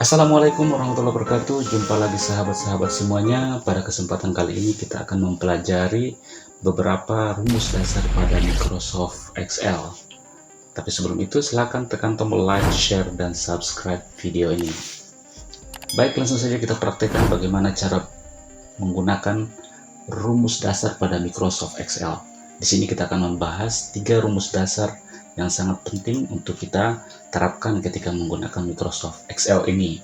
Assalamualaikum warahmatullahi wabarakatuh. Jumpa lagi sahabat-sahabat semuanya. Pada kesempatan kali ini kita akan mempelajari beberapa rumus dasar pada Microsoft Excel. Tapi sebelum itu silakan tekan tombol like, share, dan subscribe video ini. Baik, langsung saja kita praktekkan bagaimana cara menggunakan rumus dasar pada Microsoft Excel. Di sini kita akan membahas 3 rumus dasar yang sangat penting untuk kita terapkan ketika menggunakan Microsoft Excel ini.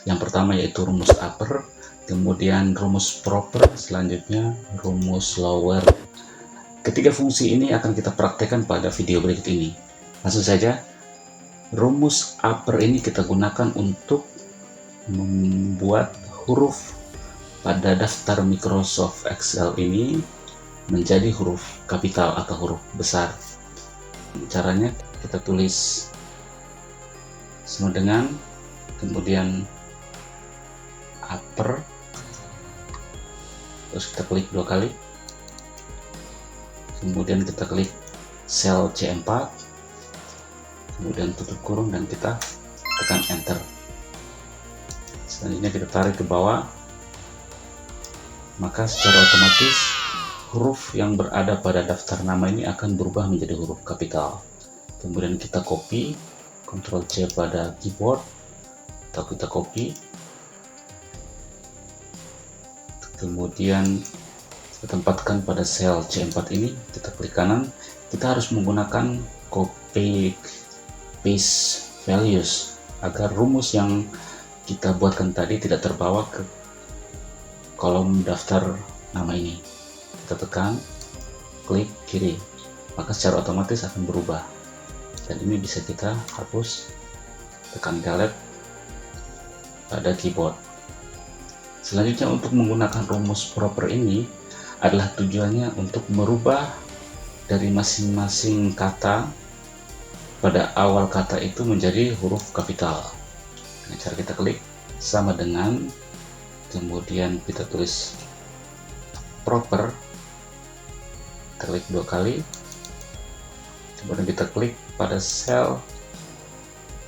Yang pertama yaitu rumus upper, kemudian rumus proper, selanjutnya rumus lower. Ketiga fungsi ini akan kita praktekkan pada video berikut ini. Langsung saja, rumus upper ini kita gunakan untuk membuat huruf pada daftar Microsoft Excel ini menjadi huruf kapital atau huruf besar. Caranya kita tulis sama dengan, kemudian upper, terus kita klik 2 kali, kemudian kita klik sel C4, kemudian tutup kurung dan kita tekan enter. Selanjutnya kita tarik ke bawah, maka secara otomatis huruf yang berada pada daftar nama ini akan berubah menjadi huruf kapital. Kemudian kita copy, Ctrl C pada keyboard, atau kita copy, kemudian kita tempatkan pada sel C4 ini, kita klik kanan. Kita harus menggunakan copy paste values agar rumus yang kita buatkan tadi tidak terbawa ke kolom daftar nama ini. Kita tekan klik kiri, maka secara otomatis akan berubah, dan ini bisa kita hapus, tekan delete pada keyboard. Selanjutnya, untuk menggunakan rumus proper ini adalah tujuannya untuk merubah dari masing-masing kata pada awal kata itu menjadi huruf kapital. Dengan cara kita klik sama dengan, kemudian kita tulis proper, kita klik 2 kali, kemudian kita klik pada sel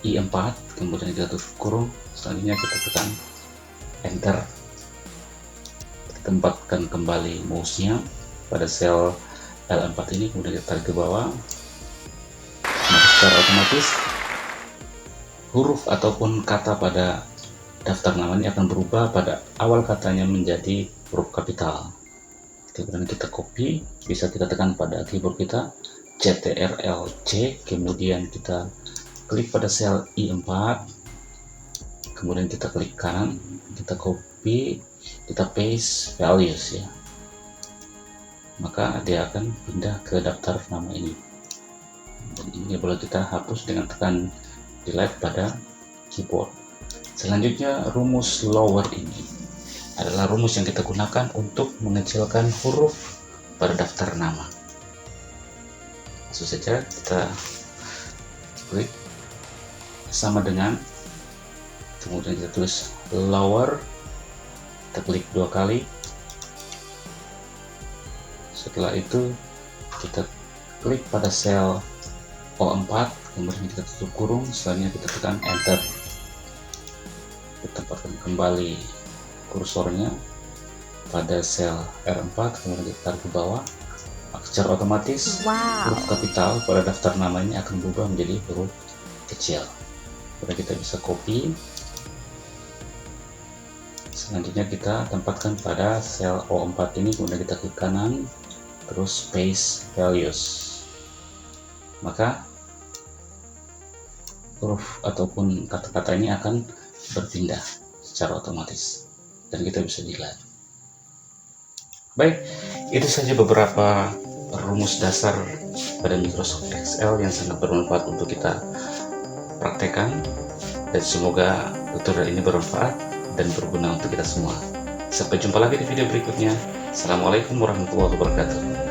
I4, kemudian kita tutup kurung, selanjutnya kita tekan enter. Kita tempatkan kembali mouse-nya pada sel L4 ini, kemudian kita tarik ke bawah, maka secara otomatis huruf ataupun kata pada daftar nama ini akan berubah pada awal katanya menjadi huruf kapital. Kemudian kita copy, bisa kita tekan pada keyboard kita CTRL-C, kemudian kita klik pada sel I4, kemudian kita klik kanan, kita copy, kita paste values ya, maka dia akan pindah ke daftar nama ini. Dan ini boleh kita hapus dengan tekan delete pada keyboard. Selanjutnya, rumus lower ini adalah rumus yang kita gunakan untuk mengecilkan huruf pada daftar nama. Langsung saja kita klik sama dengan, kemudian kita tulis lower, kita klik 2 kali. Setelah itu kita klik pada sel O4, kemudian kita tutup kurung, selanjutnya kita tekan enter. Kita tempatkan kembali kursornya pada sel R4, kemudian kita tarik ke bawah, maka secara otomatis huruf kapital pada daftar nama ini akan berubah menjadi huruf kecil. Kemudian kita bisa copy, selanjutnya kita tempatkan pada sel O4 ini, kemudian kita klik kanan, terus paste values, maka huruf ataupun kata-kata ini akan berpindah secara otomatis dan kita bisa dilihat. Baik, itu saja beberapa rumus dasar pada Microsoft Excel yang sangat bermanfaat untuk kita praktekkan, dan semoga tutorial ini bermanfaat dan berguna untuk kita semua. Sampai jumpa lagi di video berikutnya. Assalamualaikum warahmatullahi wabarakatuh.